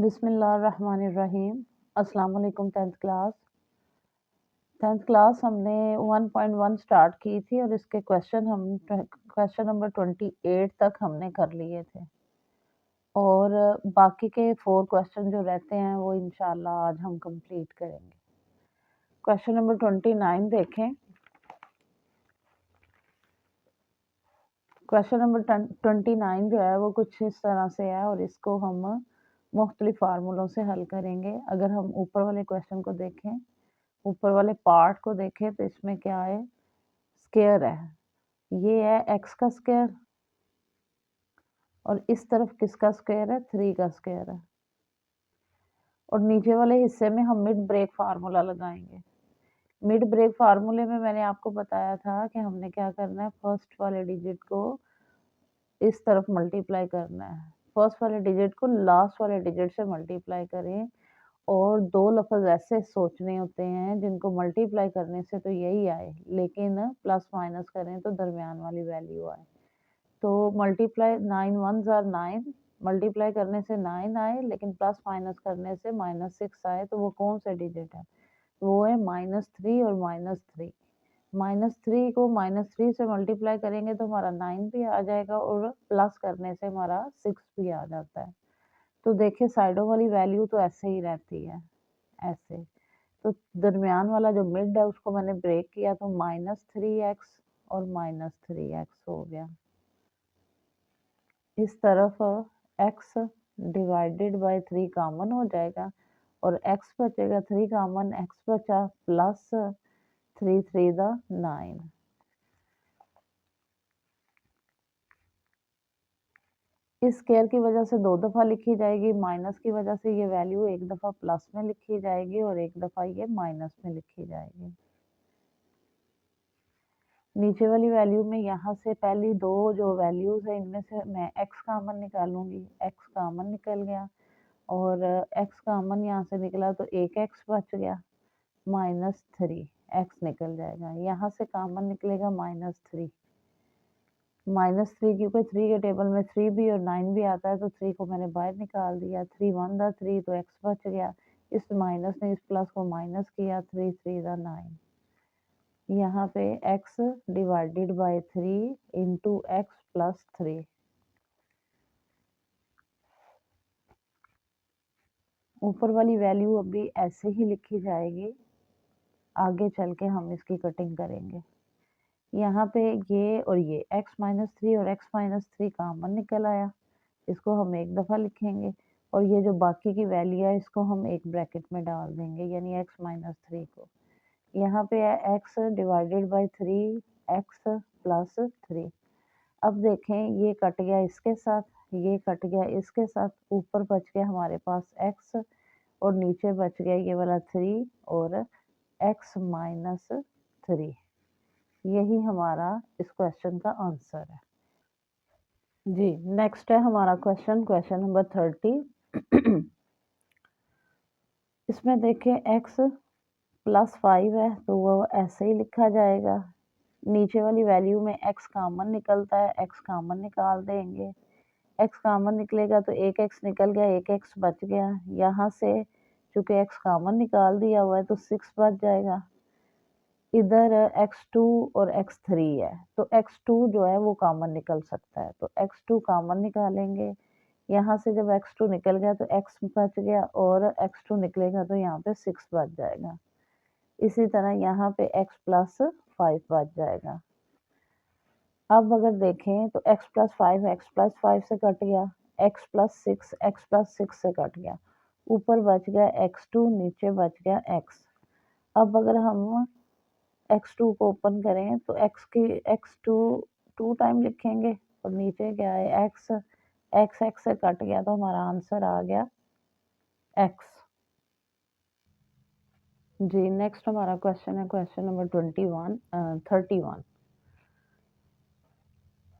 बिस्मिल्लाहिर्रहमानिर्रहीम। अस्सलाम वालेकुम 10th क्लास हमने 1.1 स्टार्ट की थी और इसके क्वेश्चन नंबर 28 तक हमने कर लिए थे और बाकी के 4 क्वेश्चन जो रहते हैं वो इंशाल्लाह आज हम कंप्लीट करेंगे। क्वेश्चन नंबर 29 देखें। क्वेश्चन नंबर 29 जो है वो कुछ इस तरह से है और इसको हम मुख्तलिफ फार्मूलों से हल करेंगे। अगर हम ऊपर वाले क्वेश्चन को देखें, ऊपर वाले पार्ट को देखें तो इसमें क्या है, स्क्वायर है। ये है एक्स का स्क्वायर और इस तरफ किसका स्क्वायर है, 3 का स्क्वायर है। और नीचे वाले हिस्से में हम मिड ब्रेक फार्मूला लगाएंगे। मिड ब्रेक फार्मूले में मैंने आपको बताया था कि हमने क्या करना है, फर्स्ट वाले डिजिट को इस तरफ मल्टीप्लाई करना है। फर्स्ट वाले डिजिट को लास्ट वाले डिजिट से मल्टीप्लाई करें और 2 लफ्ज़ ऐसे सोचने होते हैं जिनको मल्टीप्लाई करने से तो यही आए, लेकिन प्लस माइनस करें तो दरमियान वाली वैल्यू आए। तो मल्टीप्लाई 9 1s आर 9, मल्टीप्लाई करने से 9 आए लेकिन प्लस माइनस करने से -6 आए। तो वो कौन से डिजिट है, वो है -3 और -3। -3 को -3 से मल्टीप्लाई करेंगे तो हमारा 9 भी आ जाएगा और प्लस करने से हमारा 6 भी आ जाता है। तो देखिए साइडों वाली वैल्यू तो ऐसे ही रहती है, ऐसे। तो दरमियान वाला जो मिड है उसको मैंने ब्रेक किया तो -3x और -3x हो गया। इस तरफ x डिवाइडेड बाय 3 कॉमन हो जाएगा और x बचेगा 3 कॉमन, x बचा प्लस 3 3 दा 9। इस स्क्वायर की वजह से 2 दफ़ा लिखी जाएगी, माइनस की वजह से ये वैल्यू एक दफ़ा प्लस में लिखी जाएगी और एक दफ़ा ये माइनस में लिखी जाएगी। नीचे वाली वैल्यू में यहाँ से पहली 2 जो वैल्यूज़ हैं इनमें से मैं x कॉमन निकालूँगी, x कॉमन निकल गया और x कॉमन यहाँ से निकला तो एक x बच गया, -3 x निकल जाएगा। यहाँ से कॉमन निकलेगा -3, -3 क्योंकि 3 के टेबल में 3 भी और 9 भी आता है तो 3 को मैंने बाहर निकाल दिया। 3 1 दा 3 तो x बच गया, इस माइनस ने इस प्लस को माइनस किया, 3 3 दा 9। यहाँ पे x divided by 3 into x plus 3। ऊपर वाली वैल्यू अभी ऐसे ही लिखी जाएगी, आगे चल के हम इसकी कटिंग करेंगे। यहाँ पे ये और ये x माइनस 3 और x माइनस 3 कॉमन निकल आया, इसको हम एक दफ़ा लिखेंगे और ये जो बाकी की वैल्यू है इसको हम एक ब्रैकेट में डाल देंगे, यानी x माइनस 3 को। यहाँ पे है x divided by 3 x plus 3। अब देखें ये कट गया इसके साथ, ये कट गया इसके साथ, ऊपर बच गया हमारे पास x और नीचे बच गया ये वाला 3 और x माइनस 3। यही हमारा इस क्वेश्चन का आंसर है। जी नेक्स्ट है हमारा क्वेश्चन नंबर 30। इसमें देखें x प्लस 5 है तो वो ऐसे ही लिखा जाएगा। नीचे वाली वैल्यू में x कॉमन निकलता है, x कॉमन निकाल देंगे। x कॉमन निकलेगा तो एक x निकल गया, एक x बच गया। यहाँ से चूँकि x कॉमन निकाल दिया हुआ है तो 6 बच जाएगा। इधर x2 और x3 है तो x2 जो है वो कॉमन निकल सकता है तो x2 कॉमन निकालेंगे। यहाँ से जब x2 निकल गया तो x बच गया और x2 निकलेगा तो यहाँ पे 6 बच जाएगा। इसी तरह यहाँ पे x प्लस 5 बच जाएगा। अब अगर देखें तो x प्लस 5 से कट गया, x प्लस 6 से कट गया, ऊपर बच गया x2, नीचे बच गया x। अब अगर हम x2 को ओपन करें तो x2 2 टाइम लिखेंगे और नीचे क्या है x से कट गया तो हमारा आंसर आ गया x। जी नेक्स्ट हमारा क्वेश्चन है क्वेश्चन नंबर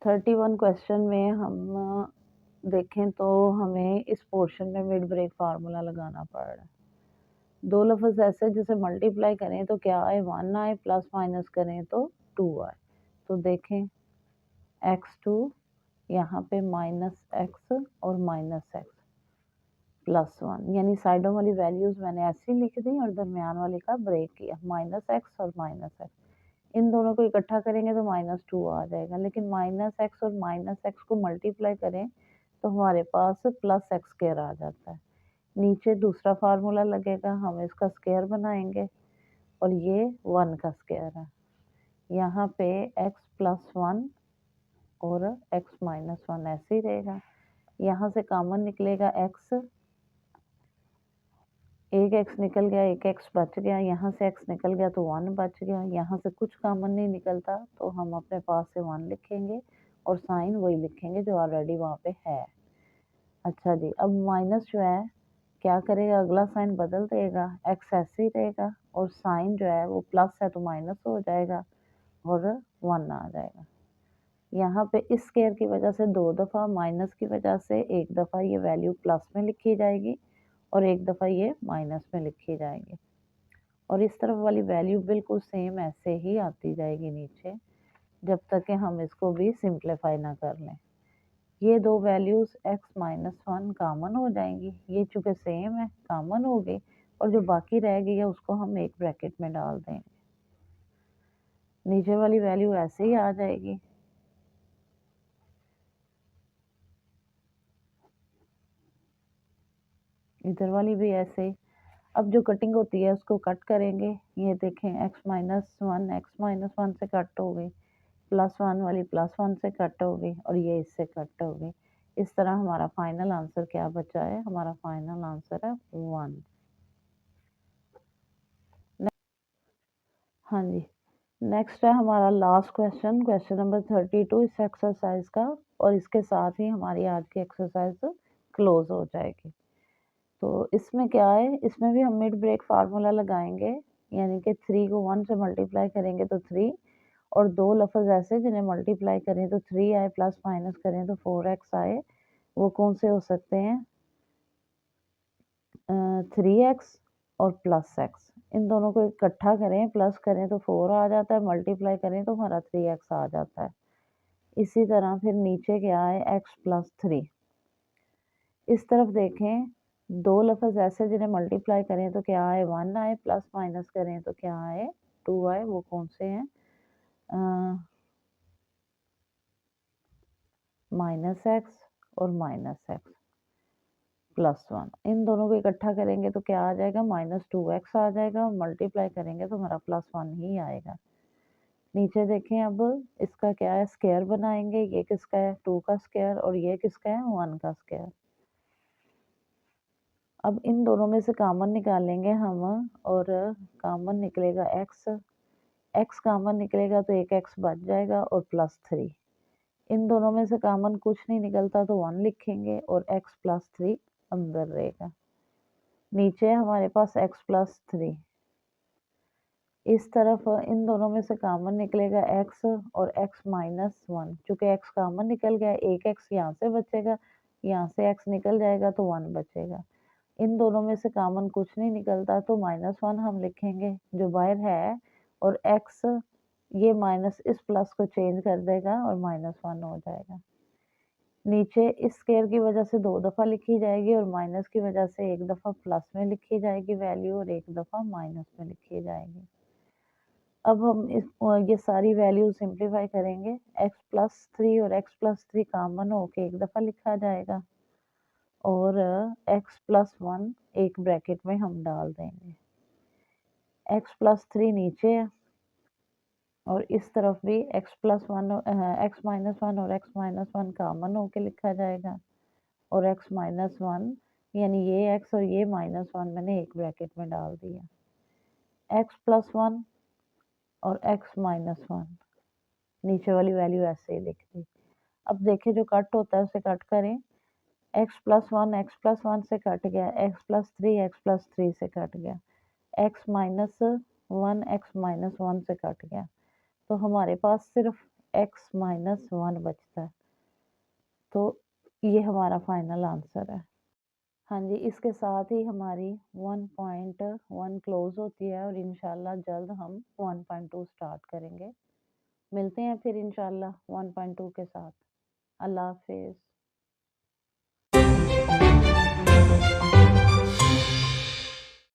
31 क्वेश्चन में हम देखें तो हमें इस पोर्शन में मिड ब्रेक फार्मूला लगाना पड़ रहा है। 2 लफ्ज़ ऐसे जिसे मल्टीप्लाई करें तो क्या आए, 1 आए, प्लस माइनस करें तो 2 आए। तो देखें x2 यहाँ पे -x और -x, +1 यानी साइडों वाली वैल्यूज़ मैंने ऐसी लिख दी और दरमियान वाले का ब्रेक किया -x और -x। इन दोनों को इकट्ठा करेंगे तो -2 आ जाएगा, लेकिन -x और -x को मल्टीप्लाई करें तो हमारे पास +x² आ जाता है। नीचे दूसरा फार्मूला लगेगा, हम इसका स्क्वायर बनाएँगे और ये 1 का स्क्वायर है। यहाँ पे x+1 और x-1 ऐसे ही रहेगा। यहाँ से कॉमन निकलेगा x, एक x निकल गया, एक x बच गया, यहाँ से x निकल गया तो 1 बच गया। यहाँ से कुछ कॉमन नहीं निकलता तो हम अपने पास से 1 लिखेंगे और साइन वही लिखेंगे जो ऑलरेडी वहाँ पे है। अच्छा जी, अब माइनस जो है क्या करेगा, अगला साइन बदल देगा, x ऐसे ही रहेगा और साइन जो है वो प्लस है तो माइनस हो जाएगा और 1 आ जाएगा। यहाँ पे इस स्क्वायर की वजह से 2 दफ़ा, माइनस की वजह से 1 दफ़ा ये वैल्यू प्लस में लिखी जाएगी और 1 दफ़ा ये माइनस में लिखी जाएगी और इस तरफ वाली वैल्यू बिल्कुल सेम ऐसे ही आती जाएगी नीचे, जब तक कि हम इसको भी सिंप्लीफाई ना कर लें। ये दो वैल्यूज़ x-1 कॉमन हो जाएंगी, ये चूँकि सेम है कॉमन हो गई और जो बाकी रह गई है उसको हम एक ब्रैकेट में डाल देंगे। नीचे वाली वैल्यू ऐसे ही आ जाएगी। इधर वाली भी ऐसे। अब जो कटिंग होती है उसको कट करेंगे। ये देखें x-1 से कट हो गई, +1 वाली +1 से कट हो गई और ये इससे कट हो गई। इस तरह हमारा फाइनल आंसर क्या बचा है, हमारा फाइनल आंसर है 1। हाँ जी, नेक्स्ट है हमारा लास्ट क्वेश्चन, क्वेश्चन नंबर 32 इस एक्सरसाइज का, और इसके साथ ही हमारी आज की एक्सरसाइज क्लोज हो जाएगी। तो इसमें क्या है, इसमें भी हम मिड ब्रेक फार्मूला लगाएंगे, यानी कि 3 को 1 से मल्टीप्लाई करेंगे तो 3 और 2 लफ्ज़ ऐसे जिन्हें मल्टीप्लाई करें तो 3 आए, प्लस माइनस करें तो 4x आए। वो कौन से हो सकते हैं, 3x और +x। इन दोनों को इकट्ठा करें, प्लस करें तो 4 आ जाता है, मल्टीप्लाई करें तो हमारा 3x आ जाता है। इसी तरह फिर नीचे क्या है, x+3। इस तरफ देखें, 2 लफ्ज़ ऐसे जिन्हें मल्टीप्लाई करें तो क्या आए, 1 आए, प्लस माइनस करें तो क्या आए, 2 आए। वो कौन से हैं, -x और -x +1। इन दोनों को इकट्ठा करेंगे तो क्या आ जाएगा, -2x आ जाएगा और मल्टीप्लाई करेंगे तो हमारा +1 ही आएगा। नीचे देखें, अब इसका क्या है, स्क्वायर बनाएंगे। ये किसका है, 2 का स्क्वायर और ये किसका है, 1 का स्क्वायर। अब इन दोनों में से कॉमन निकालेंगे हम और कॉमन निकलेगा x कॉमन निकलेगा तो एक x बच जाएगा और +3। इन दोनों में से कॉमन कुछ नहीं निकलता तो 1 लिखेंगे और x+3 अंदर रहेगा। नीचे हमारे पास x+3। इस तरफ इन दोनों में से कॉमन निकलेगा x और x-1। चूँकि x कॉमन निकल गया, एक x यहाँ से बचेगा, यहाँ से x निकल जाएगा तो 1 बचेगा। इन दोनों में से कॉमन कुछ नहीं निकलता तो -1 हम लिखेंगे जो बाहर है और x ये माइनस इस प्लस को चेंज कर देगा और -1 हो जाएगा। नीचे इस स्क्वायर की वजह से 2 दफ़ा लिखी जाएगी और माइनस की वजह से 1 दफ़ा प्लस में लिखी जाएगी वैल्यू और 1 दफ़ा माइनस में लिखी जाएगी। अब हम ये सारी वैल्यू सिंप्लीफाई करेंगे। x+3 और x+3 कॉमन होके 1 दफ़ा लिखा जाएगा और x+1 एक ब्रैकेट में हम डाल देंगे। x+3 नीचे है और इस तरफ भी x+1 x-1 और x-1 कॉमन होके लिखा जाएगा और x-1 यानी ये x और ये -1 मैंने एक ब्रैकेट में डाल दिया। x+1 और x-1 नीचे वाली वैल्यू ऐसे ही लिख दी। अब देखिए जो कट होता है उसे कट करें। x+1 से कट गया, x+3 से कट गया, x-1 x-1 से कट गया, तो हमारे पास सिर्फ x-1 बचता है। तो ये हमारा फाइनल आंसर है। हाँ जी, इसके साथ ही हमारी 1.1 क्लोज होती है और इंशाल्लाह जल्द हम 1.2 स्टार्ट करेंगे। मिलते हैं फिर इंशाल्लाह 1.2 के साथ। अल्लाह हाफ़िज़।